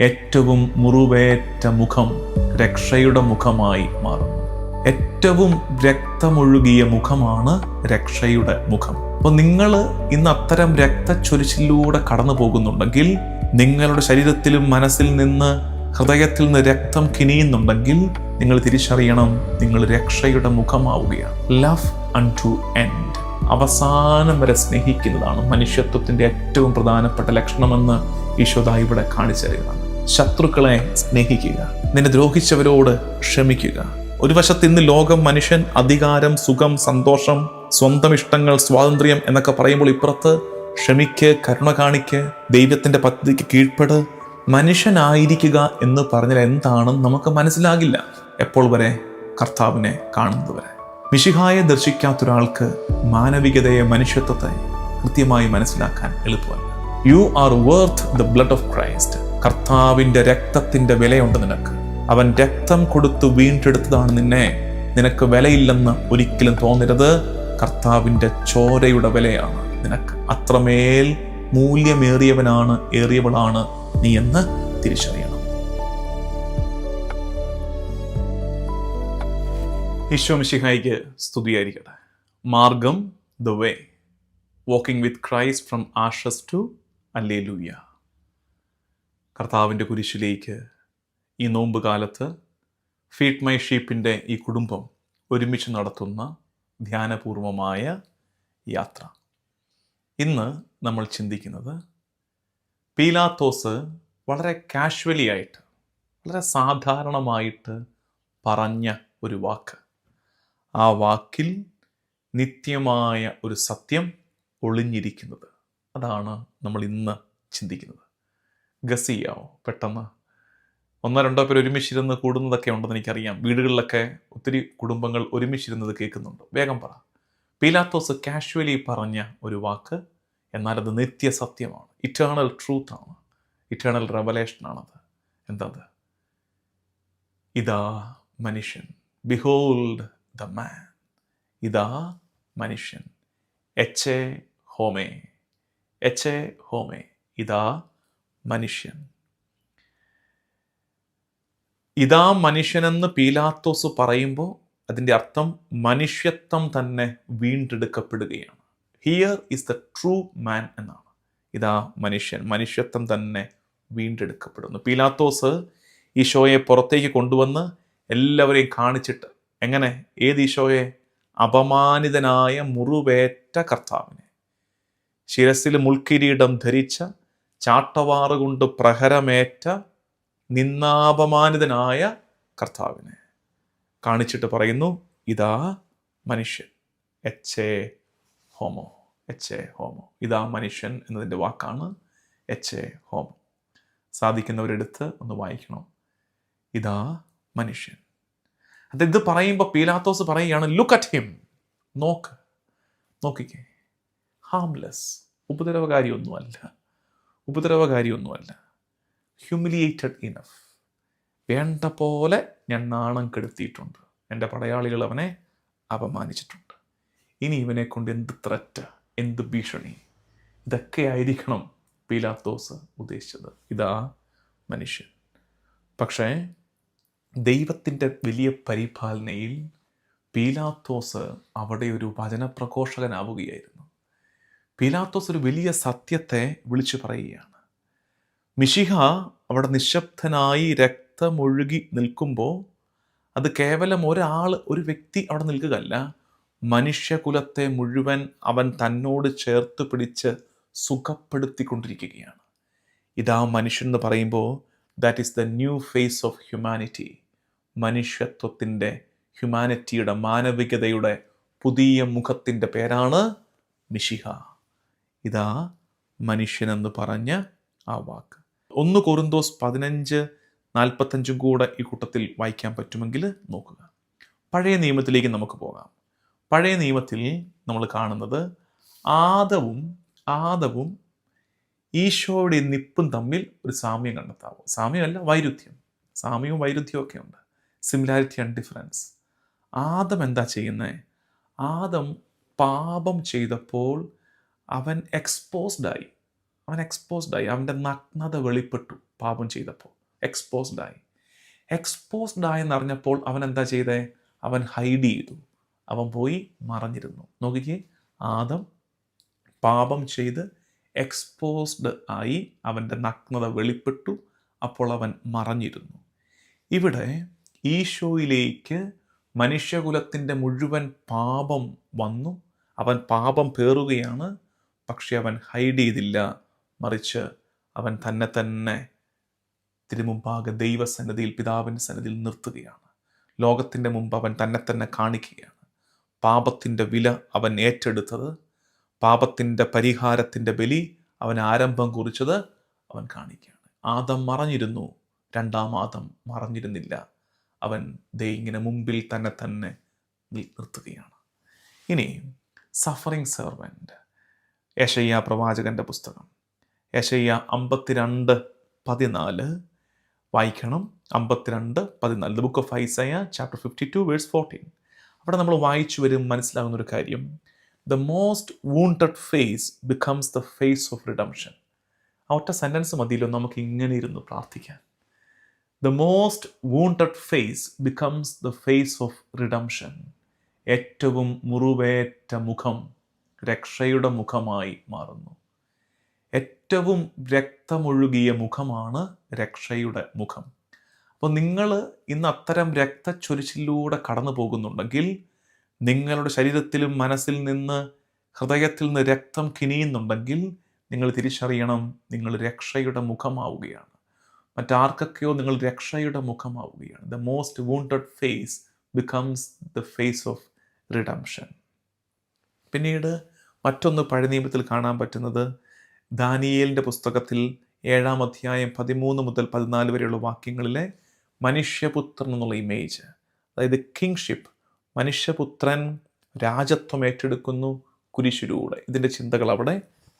ഏറ്റവും മുറിവേറ്റ മുഖം രക്ഷയുടെ മുഖമായി മാറുന്നു. ഏറ്റവും രക്തമൊഴുകിയ മുഖമാണ് രക്ഷയുടെ മുഖം. അപ്പോൾ നിങ്ങൾ ഇന്ന് അത്തരം രക്തച്ചൊരിച്ചിലൂടെ കടന്നു പോകുന്നുണ്ടെങ്കിൽ, നിങ്ങളുടെ ശരീരത്തിലും മനസ്സിൽ നിന്ന് ഹൃദയത്തിൽ നിന്ന് രക്തം കിനിയുന്നുണ്ടെങ്കിൽ, നിങ്ങൾ തിരിച്ചറിയണം, നിങ്ങൾ രക്ഷയുടെ മുഖമാവുകയാണ്. ലവ് അൺടു എൻഡ്, അവസാനം വരെ സ്നേഹിക്കുന്നതാണ് മനുഷ്യത്വത്തിന്റെ ഏറ്റവും പ്രധാനപ്പെട്ട ലക്ഷണമെന്ന് ഈശോദാ ഇവിടെ കാണിച്ചു തരികയാണ്. ശത്രുക്കളെ സ്നേഹിക്കുക, നിന്നെ ദ്രോഹിച്ചവരോട് ക്ഷമിക്കുക. ഒരു വശത്ത് ഇന്ന് ലോകം, മനുഷ്യൻ അധികാരം, സുഖം, സന്തോഷം, സ്വന്തം ഇഷ്ടങ്ങൾ, സ്വാതന്ത്ര്യം എന്നൊക്കെ പറയുമ്പോൾ, ഇപ്പുറത്ത് ക്ഷമിക്ക്, കരുണ കാണിക്ക്, ദൈവത്തിന്റെ പദ്ധതിക്ക് കീഴ്പ്പെട്, മനുഷ്യനായിരിക്കുക എന്ന് പറഞ്ഞാൽ എന്താണെന്ന് നമുക്ക് മനസ്സിലാകില്ല. എപ്പോൾ വരെ? കർത്താവിനെ കാണുന്നത് വരെ. മിശിഹായെ ദർശിക്കാത്തൊരാൾക്ക് മാനവികതയെ, മനുഷ്യത്വത്തെ കൃത്യമായി മനസ്സിലാക്കാൻ എളുപ്പമല്ല. You are worth the blood of Christ. കർത്താവിന്റെ രക്തത്തിന്റെ വിലയുണ്ട് നിനക്ക്. അവൻ രക്തം കൊടുത്ത് വീണ്ടെടുത്തതാണ് നിന്നെ. നിനക്ക് വിലയില്ലെന്ന് ഒരിക്കലും തോന്നരുത്. കർത്താവിന്റെ ചോരയുടെ വിലയാണ് നിനക്ക്. അത്രമേൽ മൂല്യമേറിയവനാണ്, ഏറിയവളാണ് നീ എന്ന് തിരിച്ചറിയണം. ഈശോ മിശിഹായിക്ക് സ്തുതിയായിരിക്കട്ടെ. മാർഗം, the way, walking with Christ from ashes to alleluia. കർത്താവിൻ്റെ കുരിശിലേക്ക് ഈ നോമ്പ് കാലത്ത് ഫീഡ് മൈ ഷീപ്പിൻ്റെ ഈ കുടുംബം ഒരുമിച്ച് നടത്തുന്ന ധ്യാനപൂർവമായ യാത്ര. ഇന്ന് നമ്മൾ ചിന്തിക്കുന്നത്, പീലാത്തോസ് വളരെ കാഷ്വലി ആയിട്ട്, വളരെ സാധാരണമായിട്ട് പറഞ്ഞ ഒരു വാക്ക്. ആ വാക്കിൽ നിത്യമായ ഒരു സത്യം ഒളിഞ്ഞിരിക്കുന്നത്. അതാണ് നമ്മൾ ഇന്ന് ചിന്തിക്കുന്നത്. ഗസിയാവോ? പെട്ടെന്ന് 1-2 പേർ ഒരുമിച്ചിരുന്ന് കൂടുന്നതൊക്കെ ഉണ്ടെന്ന് എനിക്കറിയാം. വീടുകളിലൊക്കെ ഒത്തിരി കുടുംബങ്ങൾ ഒരുമിച്ചിരുന്നത് കേൾക്കുന്നുണ്ട്. വേഗം പറ. പീലാത്തോസ് കാഷ്വലി പറഞ്ഞ ഒരു വാക്ക്, എന്നാൽ അത് നിത്യസത്യമാണ്. ഇറ്റേണൽ ട്രൂത്ത് ആണ്, ഇറ്റേണൽ റെവലേഷനാണത്. എന്താത്? ഇതാ മനുഷ്യൻ. Behold the man. ഇതാ മനുഷ്യൻ. എച്ചെ ഹോമേ, എച്ചെ ഹോമേ. ഇതാ മനുഷ്യൻ. ഇതാ മനുഷ്യനെന്ന് പീലാത്തോസ് പറയുമ്പോൾ അതിൻ്റെ അർത്ഥം മനുഷ്യത്വം തന്നെ വീണ്ടെടുക്കപ്പെടുകയാണ്. ഹിയർ ഈസ് ദ ട്രൂ മാൻ എന്നാണ്. ഇതാ മനുഷ്യൻ, മനുഷ്യത്വം തന്നെ വീണ്ടെടുക്കപ്പെടുന്നു. പീലാത്തോസ് ഈശോയെ പുറത്തേക്ക് കൊണ്ടുവന്ന് എല്ലാവരെയും കാണിച്ചിട്ട്, എങ്ങനെ? ഏത് ഈശോയെ? അപമാനിതനായ മുറിവേറ്റ കർത്താവിനെ, ശിരസിൽ മുൾക്കിരീടം ധരിച്ച, ചാട്ടവാറ് കൊണ്ട് പ്രഹരമേറ്റ, നിന്നാപമാനിതനായ കർത്താവിനെ കാണിച്ചിട്ട് പറയുന്നു, ഇതാ മനുഷ്യൻ. H homo, H homo. ഇതാ മനുഷ്യൻ എന്നതിൻ്റെ വാക്കാണ് എച്ചെ ഹോമോ. സാധിക്കുന്നവരെടുത്ത് ഒന്ന് വായിക്കണം. ഇതാ മനുഷ്യൻ. ഇത് പറയുമ്പോൾ പീലാത്തോസ് പറയുകയാണ്, ലുക്ക് അറ്റ് ഹിം. നോക്ക്, നോക്കിക്കേ. ഹാംലെസ്, ഉപദ്രവകാരിയൊന്നുമല്ല, ഉപദ്രവകാരിയൊന്നുമല്ല. Humiliated enough. വേണ്ട പോലെ ഞാൻ നാണം കെടുത്തിയിട്ടുണ്ട്. എൻ്റെ പടയാളികൾ അവനെ അപമാനിച്ചിട്ടുണ്ട്. ഇനി ഇവനെ കൊണ്ട് എന്ത് ത്രെറ്റ്, എന്ത് ഭീഷണി. ഇതൊക്കെ ആയിരിക്കണം പീലാത്തോസ് ഉദ്ദേശിച്ചത്. ഇതാ മനുഷ്യൻ. പക്ഷേ ദൈവത്തിൻ്റെ വലിയ പരിപാലനയിൽ പീലാത്തോസ് അവിടെ ഒരു വചനപ്രഘോഷകനാവുകയായിരുന്നു. പീലാത്തോസ് ഒരു വലിയ സത്യത്തെ വിളിച്ചു പറയുകയാണ്. മിശിഹ അവിടെ നിശബ്ദനായി രക്തമൊഴുകി നിൽക്കുമ്പോൾ അത് കേവലം ഒരാൾ, ഒരു വ്യക്തി അവിടെ നിൽക്കുകയല്ല. മനുഷ്യകുലത്തെ മുഴുവൻ അവൻ തന്നോട് ചേർത്ത് പിടിച്ച് സുഖപ്പെടുത്തിക്കൊണ്ടിരിക്കുകയാണ്. ഇതാ മനുഷ്യൻ എന്ന് പറയുമ്പോൾ that is the new face of humanity. മനുഷ്യത്വത്തിൻ്റെ, ഹ്യൂമാനിറ്റിയുടെ, മാനവികതയുടെ പുതിയ മുഖത്തിൻ്റെ പേരാണ് മിശിഹ. ഇതാ മനുഷ്യനെന്ന് പറഞ്ഞ ആ വാക്ക്. 1 കൊരിന്തോസ് 15:45 കൂടെ ഈ കൂട്ടത്തിൽ വായിക്കാൻ പറ്റുമെങ്കിൽ നോക്കുക. പഴയ നിയമത്തിലേക്ക് നമുക്ക് പോകാം. പഴയ നിയമത്തിൽ നമ്മൾ കാണുന്നത് ആദവും ഈശോയുടെ നിപ്പും തമ്മിൽ ഒരു സാമ്യം കണ്ടെത്താവും. സാമ്യമല്ല, വൈരുദ്ധ്യം. സാമ്യവും വൈരുദ്ധ്യവും ഒക്കെ ഉണ്ട്. Similarity and difference. ആദം എന്താ ചെയ്യുന്നത്? ആദം പാപം ചെയ്തപ്പോൾ അവൻ എക്സ്പോസ്ഡായി. അവൻ എക്സ്പോസ്ഡായി. അവൻ്റെ നഗ്നത വെളിപ്പെട്ടു പാപം ചെയ്തപ്പോൾ. എക്സ്പോസ്ഡായി എന്നറിഞ്ഞപ്പോൾ അവൻ എന്താ ചെയ്തേ? അവൻ ഹൈഡ് ചെയ്തു. അവൻ പോയി മറഞ്ഞിരുന്നു. നോക്കിക്കേ, ആദം പാപം ചെയ്ത് എക്സ്പോസ്ഡ് ആയി, അവൻ്റെ നഗ്നത വെളിപ്പെട്ടു. അപ്പോൾ അവൻ മറഞ്ഞിരുന്നു. ഇവിടെ ഈശോയിലേക്ക് മനുഷ്യകുലത്തിൻ്റെ മുഴുവൻ പാപം വന്നു. അവൻ പാപം പേറുകയാണ്. പക്ഷെ അവൻ ഹൈഡ് ചെയ്തില്ല. മറിച്ച് അവൻ തന്നെ തിരുമുമ്പാകെ ദൈവസന്നിധിയിൽ, പിതാവിൻ്റെ സന്നിധിയിൽ നിർത്തുകയാണ്. ലോകത്തിൻ്റെ മുമ്പ് അവൻ തന്നെ കാണിക്കുകയാണ്. പാപത്തിൻ്റെ വില അവൻ ഏറ്റെടുത്തത്, പാപത്തിൻ്റെ പരിഹാരത്തിൻ്റെ ബലി അവൻ ആരംഭം കുറിച്ചത് അവൻ കാണിക്കുകയാണ്. ആദം മറഞ്ഞിരുന്നു, രണ്ടാം ആദം മറഞ്ഞിരുന്നില്ല. അവൻ ഇങ്ങനെ മുമ്പിൽ തന്നെ നിർത്തുകയാണ്. ഇനി സഫറിങ് സെർവൻറ്റ്, യെശയ്യാ പ്രവാചകന്റെ പുസ്തകം, യെശയ്യാ 52:14 വായിക്കണം. 52:14, the book of Isaiah chapter 52 verse 14. അവിടെ നമ്മൾ വായിച്ചു വരും മനസ്സിലാകുന്നൊരു കാര്യം, the most wounded face becomes the face of redemption. ആ ഒറ്റ സെൻറ്റൻസ് മതിയല്ലോ നമുക്ക് ഇങ്ങനെ ഇരുന്ന് പ്രാർത്ഥിക്കാൻ. The most wounded face becomes the face of redemption. ഏറ്റവും മുറിവേറ്റ മുഖം രക്ഷയുടെ മുഖമായി മാറുന്നു. ഏറ്റവും രക്തമൊഴുകിയ മുഖമാണ് രക്ഷയുടെ മുഖം. അപ്പോൾ നിങ്ങൾ ഇന്ന് അത്തരം രക്തച്ചൊരിച്ചിലൂടെ കടന്നു പോകുന്നുണ്ടെങ്കിൽ, നിങ്ങളുടെ ശരീരത്തിലും മനസ്സിൽ നിന്ന്, ഹൃദയത്തിൽ നിന്ന് രക്തം കിനിയുന്നുണ്ടെങ്കിൽ, നിങ്ങൾ തിരിച്ചറിയണം, നിങ്ങൾ രക്ഷയുടെ മുഖമാവുകയാണ്. മറ്റാർക്കൊക്കെയോ നിങ്ങൾ രക്ഷയുടെ മുഖമാവുകയാണ്. The most wounded face becomes the face of redemption. പിന്നീട് മറ്റൊന്ന് പഴയ നിയമത്തിൽ കാണാൻ പറ്റുന്നത്, ദാനിയേലിൻ്റെ പുസ്തകത്തിൽ 7-ാം അധ്യായം 13 മുതൽ 14 വരെയുള്ള വാക്യങ്ങളിലെ മനുഷ്യപുത്രൻ എന്നുള്ള ഇമേജ്, അതായത് കിങ്ഷിപ്പ്, മനുഷ്യപുത്രൻ രാജത്വം ഏറ്റെടുക്കുന്നു കുരിശിലൂടെ. ഇതിൻ്റെ ചിന്തകൾ അവിടെ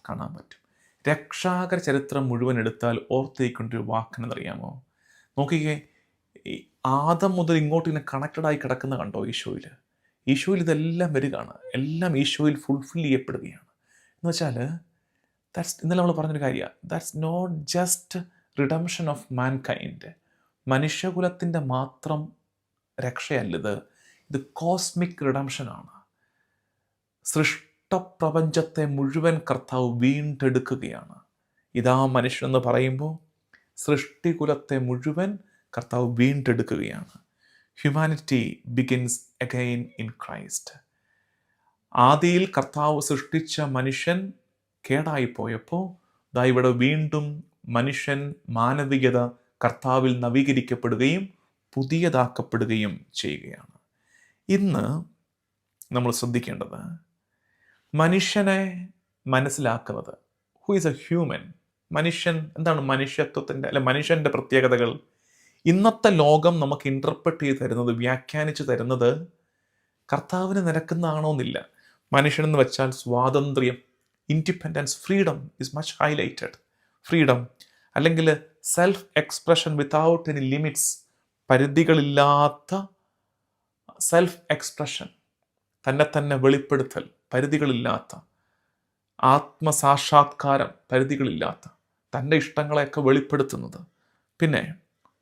കാണാൻ പറ്റും. രക്ഷാകര ചരിത്രം മുഴുവൻ എടുത്താൽ ഓർത്തേക്കൊണ്ടൊരു വാക്കെന്നറിയാമോ? നോക്കിക്കേ, ഈ ആദം മുതൽ ഇങ്ങോട്ട് ഇങ്ങനെ കണക്റ്റഡായി കിടക്കുന്ന കണ്ടോ ഈശോയിൽ ഇതെല്ലാം വരികയാണ്. എല്ലാം ഈശോയിൽ ഫുൾഫിൽ ചെയ്യപ്പെടുകയാണ്. എന്ന് വെച്ചാൽ ഇന്നലെ നമ്മൾ പറഞ്ഞൊരു കാര്യമാണ്, that's not just redemption of mankind. മനുഷ്യകുലത്തിൻ്റെ മാത്രം രക്ഷയല്ലിത്, ഇത് കോസ്മിക് റിഡംഷനാണ്. സൃഷ്ടപ്രപഞ്ചത്തെ മുഴുവൻ കർത്താവ് വീണ്ടെടുക്കുകയാണ്. ഇതാ മനുഷ്യനെന്ന് പറയുമ്പോൾ സൃഷ്ടികുലത്തെ മുഴുവൻ കർത്താവ് വീണ്ടെടുക്കുകയാണ്. Humanity begins again in Christ. ആദിയിൽ കർത്താവ് സൃഷ്ടിച്ച മനുഷ്യൻ കേടായിപ്പോയപ്പോൾ ഇവിടെ വീണ്ടും മനുഷ്യൻ, മാനവികത കർത്താവിൽ നവീകരിക്കപ്പെടുകയും പുതിയതാക്കപ്പെടുകയും ചെയ്യുകയാണ്. ഇന്ന് നമ്മൾ ശ്രദ്ധിക്കേണ്ടത്, മനുഷ്യനെ മനസ്സിലാക്കുന്നത്, ഹു ഈസ് എ ഹ്യൂമൻ, മനുഷ്യൻ എന്താണ്, മനുഷ്യത്വത്തിൻ്റെ അല്ലെ മനുഷ്യൻ്റെ പ്രത്യേകതകൾ. ഇന്നത്തെ ലോകം നമുക്ക് ഇൻ്റർപ്രറ്റ് ചെയ്ത് തരുന്നത്, വ്യാഖ്യാനിച്ച് തരുന്നത് കർത്താവിന് നിരക്കുന്നതാണോന്നില്ല. മനുഷ്യനെന്ന് വെച്ചാൽ സ്വാതന്ത്ര്യം, independence, freedom is much highlighted. Freedom അല്ലെങ്കിൽ self expression without any limits, പരിധികളില്ലാത്ത സെൽഫ് എക്സ്പ്രഷൻ, തന്നെ വെളിപ്പെടുത്തൽ, പരിധികളില്ലാത്ത ആത്മസാക്ഷാത്കാരം, പരിധികളില്ലാത്ത തൻ്റെ ഇഷ്ടങ്ങളെയൊക്കെ വെളിപ്പെടുത്തുന്നത്. പിന്നെ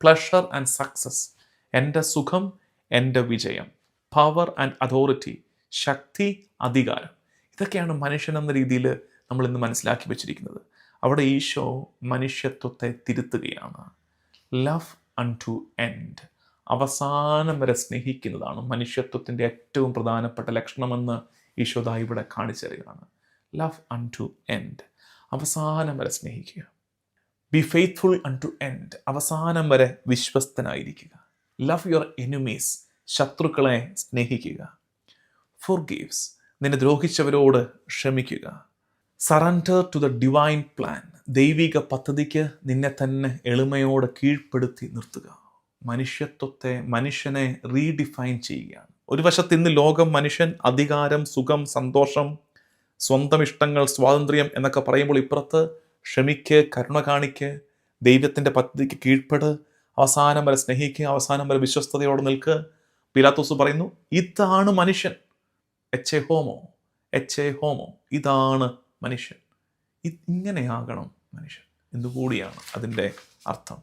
പ്ലഷർ ആൻഡ് സക്സസ്, എൻ്റെ സുഖം, എൻ്റെ വിജയം, പവർ ആൻഡ് അതോറിറ്റി, ശക്തി, അധികാരം. ഇതൊക്കെയാണ് മനുഷ്യൻ എന്ന രീതിയിൽ നമ്മൾ ഇന്ന് മനസ്സിലാക്കി വെച്ചിരിക്കുന്നത്. അവിടെ ഈശോ മനുഷ്യത്വത്തെ തിരുത്തുകയാണ്. ലവ് അൺ ടു എൻഡ്, അവസാനം വരെ സ്നേഹിക്കുന്നതാണ് മനുഷ്യത്വത്തിൻ്റെ ഏറ്റവും പ്രധാനപ്പെട്ട ലക്ഷണമെന്ന് ഈശോദാ ഇവിടെ കാണിച്ചു തരികയാണ്. ലവ് അൺ ടു എൻഡ്, അവസാനം വരെ സ്നേഹിക്കുക. Be faithful unto end, അവസാനം വരെ വിശ്വസ്തനായിരിക്കുക. ലവ് യുവർ എനിമീസ്, ശത്രുക്കളെ സ്നേഹിക്കുക. ഫോർഗീവ്സ്, നിന്നെ ദ്രോഹിച്ചവരോട് ക്ഷമിക്കുക. Surrender to the divine plan, ദൈവിക പദ്ധതിക്ക് നിന്നെ തന്നെ എളിമയോടെ കീഴ്പ്പെടുത്തി നിർത്തുക. മനുഷ്യനെ റീഡിഫൈൻ ചെയ്യുകയാണ്. ഒരു വശത്ത് ഇന്ന് ലോകം മനുഷ്യൻ അധികാരം, സുഖം, സന്തോഷം, സ്വന്തം ഇഷ്ടങ്ങൾ, സ്വാതന്ത്ര്യം എന്നൊക്കെ പറയുമ്പോൾ ഇപ്പുറത്ത് ക്ഷമിക്ക്, കരുണ കാണിക്ക്, ദൈവത്തിൻ്റെ പദ്ധതിക്ക് കീഴ്പ്പെട്, അവസാനം വരെ സ്നേഹിക്കുക, അവസാനം വരെ വിശ്വസ്തയോടെ നിൽക്കുക. പിലാത്തോസ് പറയുന്നു, ഇതാണ് മനുഷ്യൻ. എച്ചെ ഹോമോ, ഇതാണ് മനുഷ്യൻ. ഇങ്ങനെയാകണം മനുഷ്യൻ എന്നുകൂടിയാണ് അതിൻ്റെ അർത്ഥം.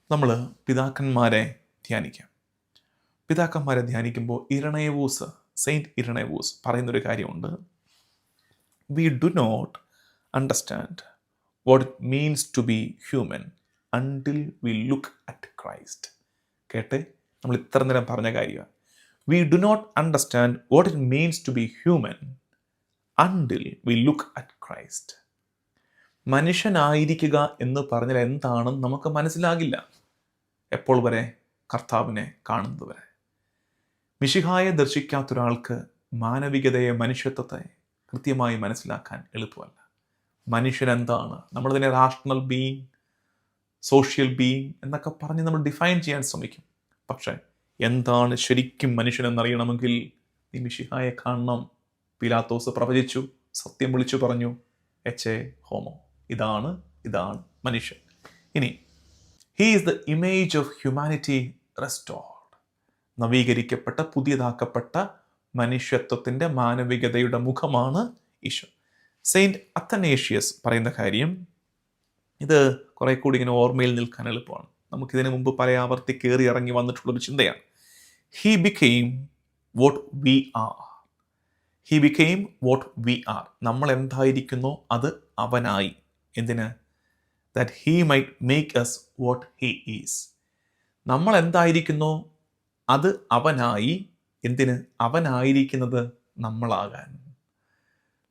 നമ്മൾ പിതാക്കന്മാരെ ധ്യാനിക്കാം. പിതാക്കന്മാരെ ധ്യാനിക്കുമ്പോൾ സെയിൻറ്റ് ഇരണേവൂസ് പറയുന്നൊരു കാര്യമുണ്ട്. We do not understand what it means to be human until we look at Christ. കേട്ടെ, നമ്മൾ ഇത്ര നേരം പറഞ്ഞ കാര്യമാണ്. We do not understand what it means to be human until we look at Christ. മനുഷ്യനായിരിക്കുക എന്ന് പറഞ്ഞാൽ എന്താണെന്ന് നമുക്ക് മനസ്സിലാകില്ല. എപ്പോൾ വരെ? കർത്താവിനെ കാണുന്നത് വരെ. മിശിഹായെ ദർശിക്കാത്തൊരാൾക്ക് മാനവികതയെ, മനുഷ്യത്വത്തെ കൃത്യമായി മനസ്സിലാക്കാൻ എളുപ്പമല്ല. മനുഷ്യൻ എന്താണ്? നമ്മളതിനെ റാഷണൽ ബീയിങ്, സോഷ്യൽ ബീയിങ് എന്നൊക്കെ പറഞ്ഞ് നമ്മൾ ഡിഫൈൻ ചെയ്യാൻ ശ്രമിക്കും. പക്ഷേ എന്താണ് ശരിക്കും മനുഷ്യനെന്നറിയണമെങ്കിൽ നീ മിശിഹായെ കാണണം. പിലാത്തോസ് പ്രവചിച്ചു, സത്യം വിളിച്ചു പറഞ്ഞു, എച്ച് എ ഹോമോ. ഇതാണ് മനുഷ്യൻ. ഇനി he is the image of humanity restored. നവീകരിക്കപ്പെട്ട, പുതിയതാക്കപ്പെട്ട മനുഷ്യത്വത്തിൻ്റെ, മാനവികതയുടെ മുഖമാണ് ഈശോ. സെയിൻറ്റ് അത്തനേഷ്യസ് പറയുന്ന കാര്യം, ഇത് കുറെ കൂടി ഇങ്ങനെ ഓർമ്മയിൽ നിൽക്കാൻ എളുപ്പമാണ്. നമുക്കിതിനു മുമ്പ് പല ആവർത്തി കയറി ഇറങ്ങി വന്നിട്ടുള്ളൊരു ചിന്തയാണ്. He became what we are. He became what we are. നമ്മൾ എന്തായിരിക്കുന്നോ അത് അവനായി. എന്തിന്? That he might make us what he is. നമ്മൾ എന്തായിരിക്കുന്നോ അത് അവനായി. എന്തിന്? അവനായിരിക്കുന്നത് നമ്മളാകാൻ.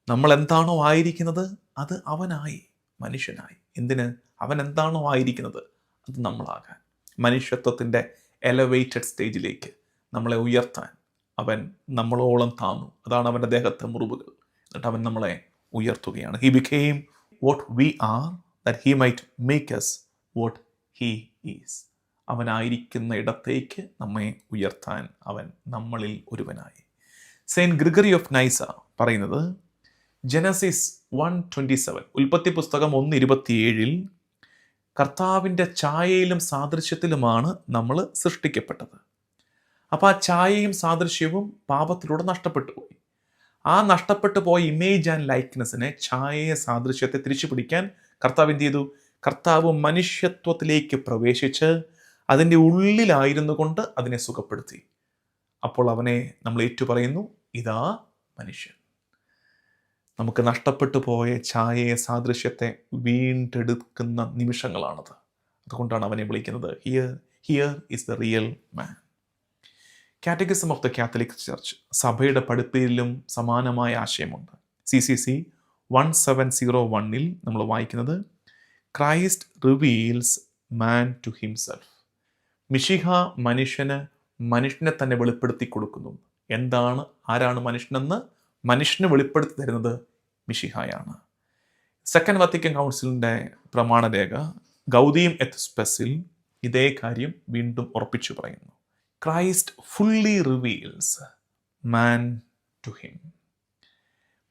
നമ്മൾ എന്താണോ ആയിരിക്കുന്നത് അത് അവനായി, മനുഷ്യനായി. എന്തിന്? അവൻ എന്താണോ ആയിരിക്കുന്നത് അത് നമ്മളാകാൻ. മനുഷ്യത്വത്തിൻ്റെ എലവേറ്റഡ് സ്റ്റേജിലേക്ക് നമ്മളെ ഉയർത്താൻ അവൻ നമ്മളോളം താന്നു. അതാണ് അവൻ്റെ ദേഹത്തെ മുറിവുകൾ. എന്നിട്ട് അവൻ നമ്മളെ ഉയർത്തുകയാണ്. He became what we are that he might make us what he is. അവനായിരിക്കുന്ന ഇടത്തേക്ക് നമ്മെ ഉയർത്താൻ അവൻ നമ്മളിൽ ഒരുവനായി. സെയിൻറ്റ് ഗ്രിഗറി ഓഫ് നൈസ പറയുന്നത്, ജനസിസ് 1:27, ഉൽപ്പത്തി പുസ്തകം 1:27, കർത്താവിൻ്റെ ഛായയിലും സാദൃശ്യത്തിലുമാണ് നമ്മൾ സൃഷ്ടിക്കപ്പെട്ടത്. അപ്പോൾ ആ ഛായയും സാദൃശ്യവും പാപത്തിലൂടെ നഷ്ടപ്പെട്ടു പോയി. ആ നഷ്ടപ്പെട്ടു പോയ ഇമേജ് ആൻഡ് ലൈക്ക്നെസ്സിനെ, ഛായയെ, സാദൃശ്യത്തെ തിരിച്ചു പിടിക്കാൻ കർത്താവ് എന്ത് ചെയ്തു? കർത്താവ് മനുഷ്യത്വത്തിലേക്ക് പ്രവേശിച്ച് അതിൻ്റെ ഉള്ളിലായിരുന്നു കൊണ്ട് അതിനെ സുഖപ്പെടുത്തി. അപ്പോൾ അവനെ നമ്മൾ ഏറ്റുപറയുന്നു, ഇതാ മനുഷ്യൻ. നമുക്ക് നഷ്ടപ്പെട്ടു പോയ ഛായയെ, സാദൃശ്യത്തെ വീണ്ടെടുക്കുന്ന നിമിഷങ്ങളാണത്. അതുകൊണ്ടാണ് അവനെ വിളിക്കുന്നത് here is the real man. Catechism of the Catholic church, സഭയുടെ പഠിപ്പിലും സമാനമായ ആശയമുണ്ട്. CCC 1701 നമ്മൾ വായിക്കുന്നത്, Christ reveals man to himself. മിശിഹ മനുഷ്യനെ തന്നെ വെളിപ്പെടുത്തി കൊടുക്കുന്നു. എന്താണ്, ആരാണ് മനുഷ്യനെന്ന് മനുഷ്യന് വെളിപ്പെടുത്തി തരുന്നത് മിശിഹായാണ്. സെക്കൻഡ് വത്തിക്കൻ കൗൺസിലിൻ്റെ പ്രമാണരേഖ ഗൗദിയം എത്ത് സ്പെസിൽ ഇതേ കാര്യം വീണ്ടും ഉറപ്പിച്ചു പറയുന്നു. Christ fully reveals man to him.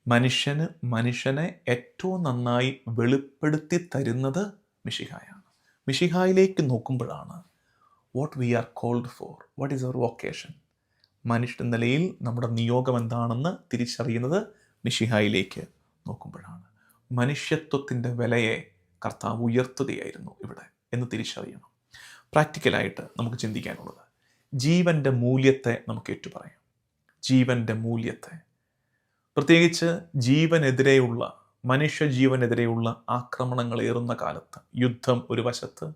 മനുഷ്യനെ ഏറ്റവും നന്നായി വെളിപ്പെടുത്തി തരുന്നത് മിശിഹായാണ്. മിശിഹായിലേക്ക് നോക്കുമ്പോഴാണ് what we are called for, what is our vocation. മനുഷ്യ നിലയിൽ നമ്മുടെ നിയോഗം എന്താണെന്ന് തിരിച്ചറിയുന്നത് മിശിഹായിലേക്ക് നോക്കുമ്പോഴാണ്. മനുഷ്യത്വത്തിൻ്റെ വിലയെ കർത്താവ് ഉയർത്തുകയായിരുന്നു ഇവിടെ എന്ന് തിരിച്ചറിയണം. പ്രാക്ടിക്കലായിട്ട് നമുക്ക് ചിന്തിക്കാനുള്ളത്, ജീവൻ്റെ മൂല്യത്തെ നമുക്ക് ഏറ്റുപറയാം. ജീവൻ്റെ മൂല്യത്തെ, പ്രത്യേകിച്ച് മനുഷ്യജീവനെതിരെയുള്ള ആക്രമണങ്ങൾ ഏറുന്ന കാലത്ത്, യുദ്ധം ഒരു വശത്ത്,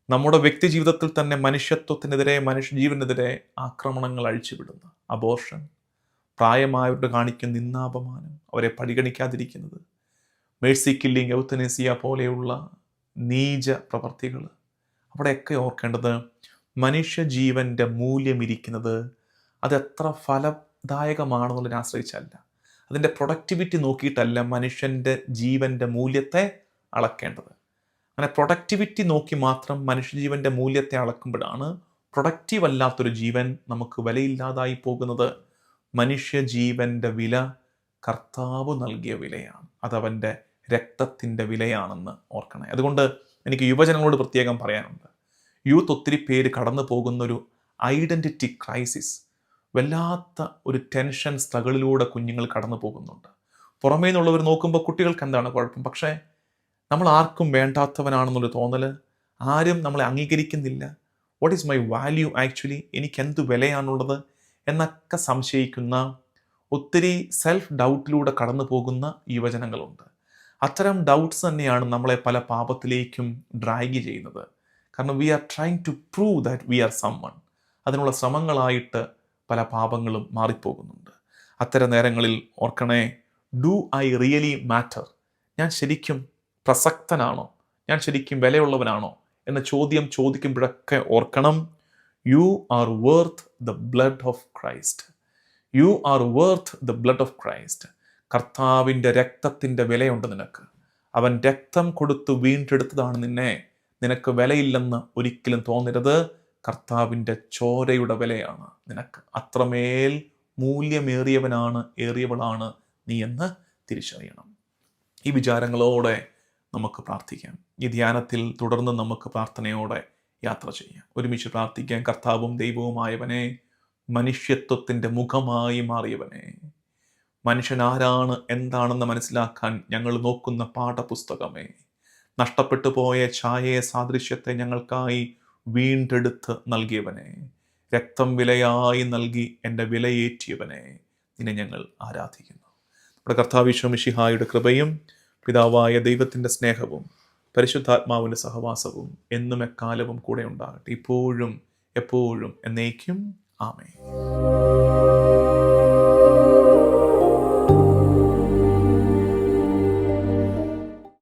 നമ്മുടെ വ്യക്തി ജീവിതത്തിൽ തന്നെ മനുഷ്യത്വത്തിനെതിരെ, മനുഷ്യജീവനെതിരെ ആക്രമണങ്ങൾ അഴിച്ചുവിടുന്ന അബോർഷൻ, പ്രായമായവരുടെ കാണിക്കുന്ന നിന്ദാപമാനം, അവരെ പരിഗണിക്കാതിരിക്കുന്നത്, മേഴ്സി കില്ലിങ്, എവത്തനേസിയ പോലെയുള്ള നീച പ്രവർത്തികൾ, അവിടെയൊക്കെ ഓർക്കേണ്ടത് മനുഷ്യജീവൻ്റെ മൂല്യമിരിക്കുന്നത് അതെത്ര ഫലദായകമാണെന്നുള്ളതിനെ ആശ്രയിച്ചല്ല, അതിൻ്റെ പ്രൊഡക്ടിവിറ്റി നോക്കിയിട്ടല്ല മനുഷ്യൻ്റെ ജീവൻ്റെ മൂല്യത്തെ അളക്കേണ്ടത്. അങ്ങനെ പ്രൊഡക്ടിവിറ്റി നോക്കി മാത്രം മനുഷ്യജീവൻ്റെ മൂല്യത്തെ അളക്കുമ്പോഴാണ് പ്രൊഡക്റ്റീവ് അല്ലാത്തൊരു ജീവൻ നമുക്ക് വിലയില്ലാതായി പോകുന്നത്. മനുഷ്യജീവൻ്റെ വില കർത്താവ് നൽകിയ വിലയാണ്, അതവൻ്റെ രക്തത്തിൻ്റെ വിലയാണെന്ന് ഓർക്കണേ. അതുകൊണ്ട് എനിക്ക് യുവജനങ്ങളോട് പ്രത്യേകം പറയാനുണ്ട്. യൂത്ത് ഒത്തിരി പേര് കടന്നു പോകുന്നൊരു ഐഡൻറ്റിറ്റി ക്രൈസിസ്, വല്ലാത്ത ഒരു ടെൻഷൻ, സ്ട്രഗിളിലൂടെ കുഞ്ഞുങ്ങൾ കടന്നു പോകുന്നുണ്ട്. പുറമേ നിന്നുള്ളവർ നോക്കുമ്പോൾ കുട്ടികൾക്ക് എന്താണ് കുഴപ്പം, പക്ഷേ നമ്മൾ ആർക്കും വേണ്ടാത്തവനാണെന്നൊരു തോന്നൽ, ആരും നമ്മളെ അംഗീകരിക്കുന്നില്ല, what is my value actually, എനിക്ക് എന്ത് വിലയാണുള്ളത് എന്നൊക്കെ സംശയിക്കുന്ന, ഒത്തിരി സെൽഫ് ഡൗട്ടിലൂടെ കടന്നു പോകുന്ന യുവജനങ്ങളുണ്ട്. അത്തരം ഡൗട്ട്സ് തന്നെയാണ് നമ്മളെ പല പാപത്തിലേക്കും ഡ്രാഗ് ചെയ്യുന്നത്. കാരണം we are trying to prove that we are someone. അതിനുള്ള ശ്രമങ്ങളായിട്ട് പല പാപങ്ങളും മാറിപ്പോകുന്നുണ്ട്. അത്തരം നേരങ്ങളിൽ ഓർക്കണേ, ഡു ഐ റിയലി മാറ്റർ? ഞാൻ ശരിക്കും പ്രസക്തനാണോ? ഞാൻ ശരിക്കും വിലയുള്ളവനാണോ എന്ന ചോദ്യം ചോദിക്കുമ്പോഴൊക്കെ ഓർക്കണം, you are worth the blood of Christ. You are worth the blood of Christ. കർത്താവിൻ്റെ രക്തത്തിൻ്റെ വിലയുണ്ട് നിനക്ക്. അവൻ രക്തം കൊടുത്ത് വീണ്ടെടുത്തതാണ് നിന്നെ. നിനക്ക് വിലയില്ലെന്ന് ഒരിക്കലും തോന്നരുത്. കർത്താവിൻ്റെ ചോരയുടെ വിലയാണ് നിനക്ക്. അത്രമേൽ മൂല്യമേറിയവനാണ്, ഏറിയവളാണ് നീ എന്ന് തിരിച്ചറിയണം. ഈ വിചാരങ്ങളോടെ നമുക്ക് പ്രാർത്ഥിക്കാം. ഈ ധ്യാനത്തിൽ തുടർന്ന് നമുക്ക് പ്രാർത്ഥനയോടെ യാത്ര ചെയ്യാം. ഒരുമിച്ച് പ്രാർത്ഥിക്കാം. കർത്താവും ദൈവവുമായവനെ, മനുഷ്യത്വത്തിൻ്റെ മുഖമായി മാറിയവനെ, മനുഷ്യൻ ആരാണ് എന്താണെന്ന് മനസ്സിലാക്കാൻ ഞങ്ങൾ നോക്കുന്ന പാഠപുസ്തകമേ, നഷ്ടപ്പെട്ടു പോയ ഛായയെ സാദൃശ്യത്തെ ഞങ്ങൾക്കായി വീണ്ടെടുത്ത് നൽകിയവനെ, രക്തം വിലയായി നൽകി എൻ്റെ വിലയേറ്റിയവനെ, നിന്നെ ഞങ്ങൾ ആരാധിക്കുന്നു. നമ്മുടെ കർത്താവ് ഈശോ മിശിഹായുടെ കൃപയും പിതാവായ ദൈവത്തിൻ്റെ സ്നേഹവും പരിശുദ്ധാത്മാവിൻ്റെ സഹവാസവും എന്നും എക്കാലവും കൂടെ ഉണ്ടാകട്ടെ, ഇപ്പോഴും എപ്പോഴും എന്നേക്കും. ആമേൻ.